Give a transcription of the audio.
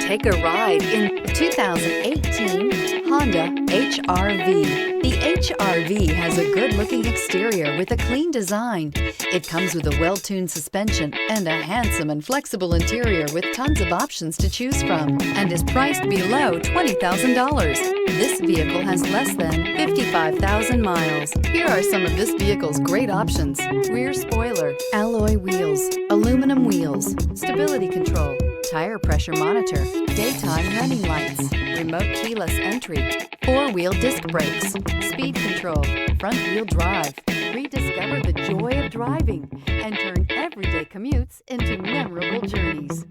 Take a ride in the 2018 Honda HR-V. The HR-V has a good-looking exterior with a clean design. It comes with a well-tuned suspension and a handsome and flexible interior with tons of options to choose from, and is priced below $20,000. This vehicle has less than 55,000 miles. Here are some of this vehicle's great options: rear spoiler, alloy wheels, aluminum wheels, stability control, tire pressure monitor, daytime running lights, remote keyless entry, four-wheel disc brakes, speed control, front-wheel drive. Rediscover the joy of driving and turn everyday commutes into memorable journeys.